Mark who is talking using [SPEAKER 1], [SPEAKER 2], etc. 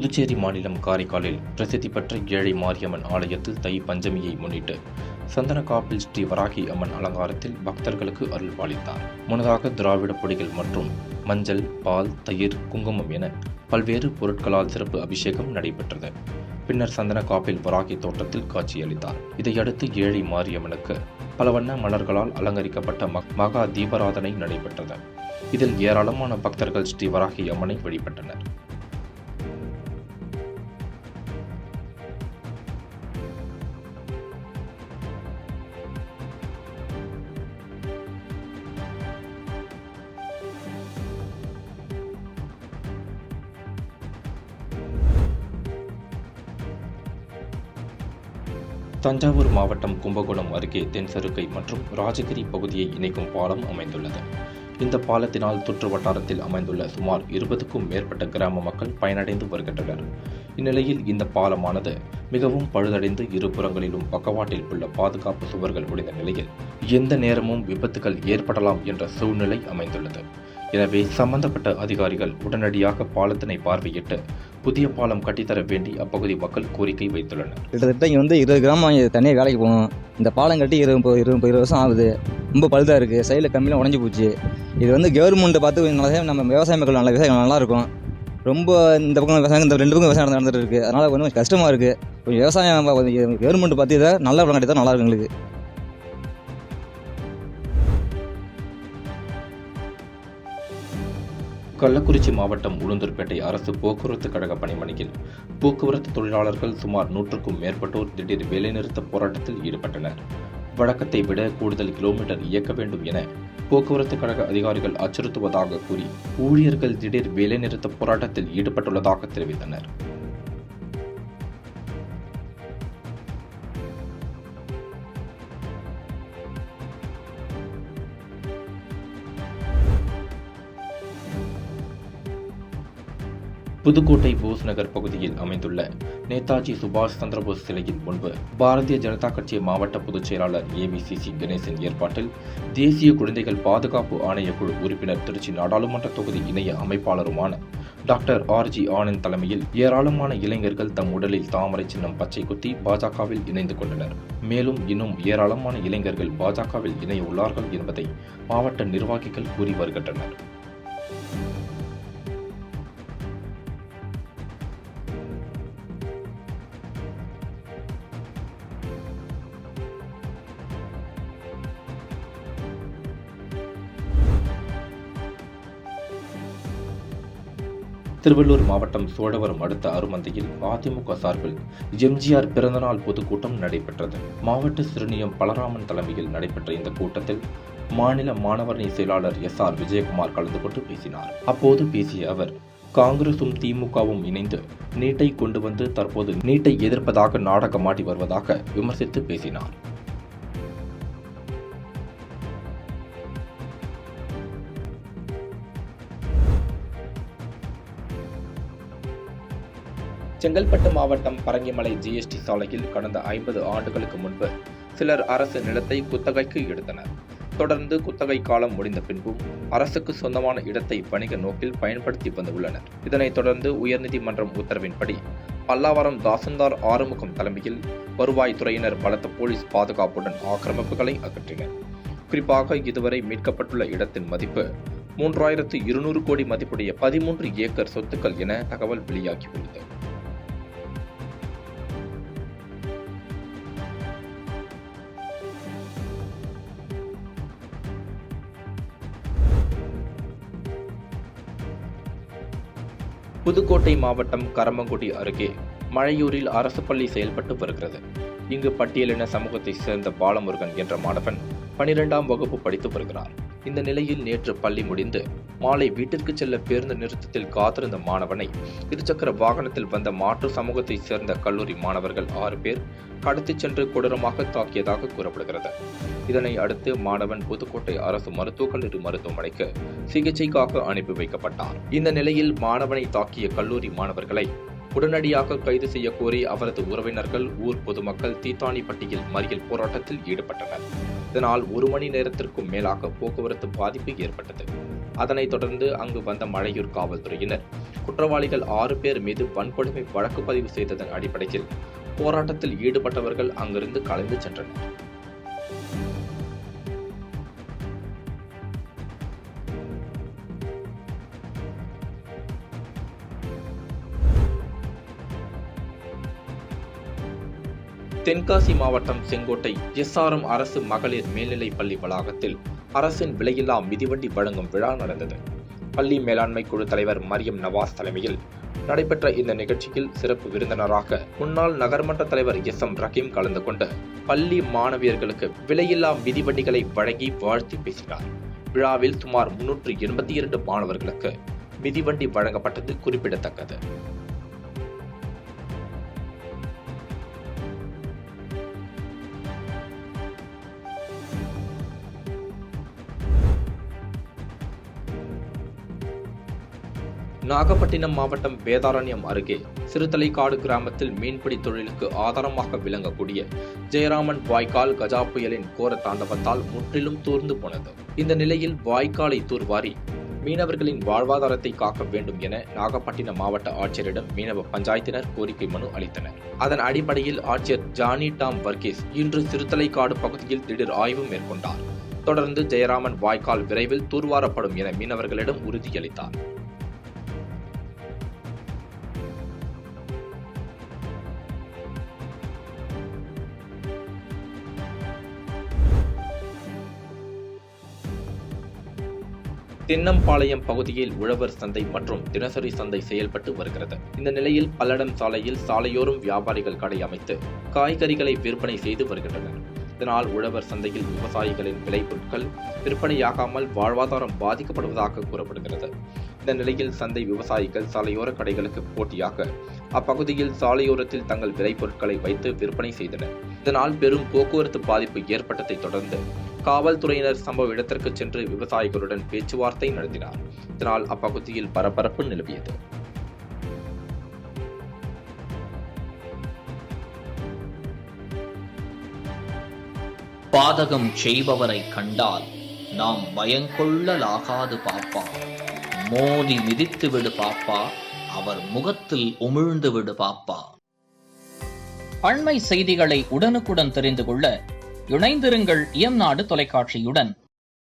[SPEAKER 1] புதுச்சேரி மாநிலம் காரைக்காலில் பிரசித்தி பெற்ற ஏழை மாரியம்மன் ஆலயத்தில் தை பஞ்சமியை முன்னிட்டு சந்தனக்காப்பில் ஸ்ரீ வராகி அம்மன் அலங்காரத்தில் பக்தர்களுக்கு அருள் பாலித்தார். முன்னதாக திராவிட பொடிகள் மற்றும் மஞ்சள், பால், தயிர், குங்குமம் என பல்வேறு பொருட்களால் சிறப்பு அபிஷேகம் நடைபெற்றது. பின்னர் சந்தனக்காப்பில் வராகி தோட்டத்தில் காட்சியளித்தார். இதையடுத்து ஏழை மாரியம்மனுக்கு பல வண்ண மலர்களால் அலங்கரிக்கப்பட்ட மகா தீபாராதனை நடைபெற்றது. இதில் ஏராளமான பக்தர்கள் ஸ்ரீ வராகி அம்மனை வழிபட்டனர். தஞ்சாவூர் மாவட்டம் கும்பகோணம் அருகே தென்சருக்கை மற்றும் ராஜகிரி பகுதியை இணைக்கும் பாலம் அமைந்துள்ளது. இந்த பாலத்தினால் சுற்று வட்டாரத்தில் அமைந்துள்ள சுமார் 20க்கும் மேற்பட்ட கிராம மக்கள் பயனடைந்து வருகின்றனர். இந்நிலையில் இந்த பாலமானது மிகவும் பழுதடைந்து இருபுறங்களிலும் பக்கவாட்டில் உள்ள பாதுகாப்பு சுவர்கள் உடைந்த நிலையில் எந்த நேரமும் விபத்துகள் ஏற்படலாம் என்ற சூழ்நிலை அமைந்துள்ளது. எனவே சம்பந்தப்பட்ட அதிகாரிகள் உடனடியாக பாலத்தினை பார்வையிட்டு புதிய பாலம் கட்டித்தர வேண்டி அப்பகுதி மக்கள் கோரிக்கை வைத்துள்ளனர்.
[SPEAKER 2] கிட்டத்தட்ட இங்கே 20 கிராமம் தனியாக வேலைக்கு போகணும். இந்த பாலம் கட்டி 20 வருஷம் ஆகுது. ரொம்ப பழுதாக இருக்குது. சைடில் கம்மியில் உடஞ்சி போச்சு. இது கவர்மெண்ட்டை பார்த்து நம்ம விவசாய மக்கள் நல்ல விவசாயம் நல்லாயிருக்கும். ரொம்ப இந்த பக்கம் விவசாயம், இந்த 2 பக்கம் விவசாயம் நடந்துட்டு இருக்குது. அதனால் கொஞ்சம் கஷ்டமாக இருக்குது. கொஞ்சம் விவசாயம் கவர்மெண்ட் பார்த்து இதை நல்ல பலம் கட்டி தான் நல்லா இருக்கும் எங்களுக்கு.
[SPEAKER 1] கள்ளக்குறிச்சி மாவட்டம் உளுந்தூர்பேட்டை அரசு போக்குவரத்து கழக பணிமனையில் போக்குவரத்து தொழிலாளர்கள் சுமார் 100க்கும் மேற்பட்டோர் திடீர் வேலைநிறுத்த போராட்டத்தில் ஈடுபட்டனர். வழக்கத்தை விட கூடுதல் கிலோமீட்டர் இயக்க வேண்டும் என போக்குவரத்து கழக அதிகாரிகள் அச்சுறுத்துவதாக கூறி ஊழியர்கள் திடீர் வேலைநிறுத்த போராட்டத்தில் ஈடுபட்டுள்ளதாக தெரிவித்தனர். புதுக்கோட்டை போஸ் நகர் பகுதியில் அமைந்துள்ள நேதாஜி சுபாஷ் சந்திரபோஸ் சிலையின் முன்பு பாரதிய ஜனதா கட்சி மாவட்ட பொதுச் செயலாளர் ABCC கணேசன் ஏற்பாட்டில் தேசிய குழந்தைகள் பாதுகாப்பு ஆணையக்குழு உறுப்பினர், திருச்சி நாடாளுமன்ற தொகுதி இணைய அமைப்பாளருமான டாக்டர் RG ஆனந்த் தலைமையில் ஏராளமான இளைஞர்கள் தம் உடலில் தாமரை சின்னம் பச்சை குத்தி பாஜகவில் இணைந்து கொண்டனர். மேலும் இன்னும் ஏராளமான இளைஞர்கள் பாஜகவில் இணைய உள்ளார்கள் என்பதை மாவட்ட நிர்வாகிகள் கூறி வருகின்றனர். திருவள்ளூர் மாவட்டம் சோழவரம் அடுத்த அருமந்தையில் அதிமுக சார்பில் எம்ஜிஆர் பிறந்தநாள் பொதுக்கூட்டம் நடைபெற்றது. மாவட்ட சிறுநியம் பலராமன் தலைமையில் நடைபெற்ற இந்த கூட்டத்தில் மாநில மாணவரணி செயலாளர் SR விஜயகுமார் கலந்து கொண்டு பேசினார். அப்போது பேசிய அவர், காங்கிரசும் திமுகவும் இணைந்து நீட்டை கொண்டு வந்து தற்போது நீட்டை எதிர்ப்பதாக நாடகமாடி வருவதாக விமர்சித்து பேசினார். செங்கல்பட்டு மாவட்டம் பரங்கிமலை GST சாலையில் கடந்த 50 ஆண்டுகளுக்கு முன்பு சிலர் அரசு நிலத்தை குத்தகைக்கு எடுத்தனர். தொடர்ந்து குத்தகை காலம் முடிந்த பின்பும் அரசுக்கு சொந்தமான இடத்தை வணிக நோக்கில் பயன்படுத்தி வந்துள்ளனர். இதனைத் தொடர்ந்து உயர்நீதிமன்றம் உத்தரவின்படி பல்லாவரம் தாசில்தார் ஆறுமுகம் தலைமையில் வருவாய்த்துறையினர் பலத்த போலீஸ் பாதுகாப்புடன் ஆக்கிரமிப்புகளை அகற்றினர். குறிப்பாக இதுவரை மீட்கப்பட்டுள்ள இடத்தின் மதிப்பு 3200 கோடி மதிப்புடைய 13 ஏக்கர் சொத்துக்கள் என தகவல் வெளியாகியுள்ளது. புதுக்கோட்டை மாவட்டம் கரம்பங்குடி அருகே மழையூரில் அரசு பள்ளி செயல்பட்டு வருகிறது. இங்கு பட்டியலின சமூகத்தைச் சேர்ந்த பாலமுருகன் என்ற மாணவன் 12ஆம் வகுப்பு படித்து வருகிறார். இந்த நிலையில் நேற்று பள்ளி முடிந்து மாலை வீட்டிற்கு செல்ல பேருந்து நிறுத்தத்தில் காத்திருந்த மாணவனை இருசக்கர வாகனத்தில் வந்த மாற்று சமூகத்தைச் சேர்ந்த கல்லூரி மாணவர்கள் 6 பேர் கடத்திச் சென்று கொடூரமாக தாக்கியதாக கூறப்படுகிறது. இதனை அடுத்து மாணவன் புதுக்கோட்டை அரசு மருத்துவக் கல்லூரி மருத்துவமனைக்கு சிகிச்சைக்காக அனுப்பி வைக்கப்பட்டார். இந்த நிலையில் மாணவனை தாக்கிய கல்லூரி மாணவர்களை உடனடியாக கைது செய்ய கோரி அவரது உறவினர்கள், ஊர் பொதுமக்கள் தீத்தானிப்பட்டியில் மறியல் போராட்டத்தில் ஈடுபட்டனர். இதனால் 1 மணி நேரத்திற்கும் மேலாக போக்குவரத்து பாதிப்பு ஏற்பட்டது. அதனைத் தொடர்ந்து அங்கு வந்த மழையூர் காவல்துறையினர் குற்றவாளிகள் 6 பேர் மீது வன்கொடுமை வழக்கு பதிவு செய்ததன் அடிப்படையில் போராட்டத்தில் ஈடுபட்டவர்கள் அங்கிருந்து கலைந்து சென்றனர். தென்காசி மாவட்டம் செங்கோட்டை SRM அரசு மகளிர் மேல்நிலைப் பள்ளி வளாகத்தில் அரசின் விலையில்லா மிதிவண்டி வழங்கும் விழா நடந்தது. பள்ளி மேலாண்மை குழு தலைவர் மரியம் நவாஸ் தலைமையில் நடைபெற்ற இந்த நிகழ்ச்சியில் சிறப்பு விருந்தினராக முன்னாள் நகர்மன்ற தலைவர் SM ரஹீம் கலந்து கொண்டு பள்ளி மாணவியர்களுக்கு விலையில்லா மிதிவண்டிகளை வழங்கி வாழ்த்தி பேசினார். விழாவில் சுமார் 382 மாணவர்களுக்கு மிதிவண்டி வழங்கப்பட்டது குறிப்பிடத்தக்கது. நாகப்பட்டினம் மாவட்டம் வேதாரண்யம் அருகே சிறுதலைக்காடு கிராமத்தில் மீன்பிடி தொழிலுக்கு ஆதாரமாக விளங்கக்கூடிய ஜெயராமன் வாய்க்கால் கஜா புயலின் கோர தாண்டவத்தால் முற்றிலும் தூர்ந்து போனது. இந்த நிலையில் வாய்க்காலை தூர்வாரி மீனவர்களின் வாழ்வாதாரத்தை காக்க வேண்டும் என நாகப்பட்டினம் மாவட்ட ஆட்சியரிடம் மீனவ பஞ்சாயத்தினர் கோரிக்கை மனு அளித்தனர். அதன் அடிப்படையில் ஆட்சியர் ஜானி டாம் வர்கீஸ் இன்று சிறுதலைக்காடு பகுதியில் திடீர் ஆய்வு மேற்கொண்டார். தொடர்ந்து ஜெயராமன் வாய்க்கால் விரைவில் தூர்வாரப்படும் என மீனவர்களிடம் உறுதியளித்தார். தென்னம்பாளையம் பகுதியில் உழவர் சந்தை மற்றும் தினசரி சந்தை செயல்பட்டு வருகிறது. இந்த நிலையில் பல்லடம் சாலையில் சாலையோரம் வியாபாரிகள் கடை அமைத்து காய்கறிகளை விற்பனை செய்து வருகின்றனர். இதனால் உழவர் சந்தையில் விவசாயிகளின் விளைபொருட்கள் விற்பனையாகாமல் வாழ்வாதாரம் பாதிக்கப்படுவதாக கூறப்படுகிறது. இந்த நிலையில் சந்தை விவசாயிகள் சாலையோர கடைகளுக்கு போட்டியாக அப்பகுதியில் சாலையோரத்தில் தங்கள் விளைபொருட்களை வைத்து விற்பனை செய்தனர். இதனால் பெரும் போக்குவரத்து பாதிப்பு ஏற்பட்டதை தொடர்ந்து காவல்துறையினர் சம்பவ இடத்திற்கு சென்று விவசாயிகளுடன் பேச்சுவார்த்தை நடத்தினார். இதனால் அப்பகுதியில் பரபரப்பு நிலவியது.
[SPEAKER 3] பாதகம் செய்பவரை கண்டால் நாம் பயங்கொள்ளலாகாது பாப்பா. மோதி மிதித்து விடு பாப்பா, அவர் முகத்தில் உமிழ்ந்து விடு பாப்பா. அண்மை செய்திகளை உடனுக்குடன் தெரிந்து கொள்ள இணைந்திருங்கள் இயம்நாடு தொலைக்காட்சியுடன்.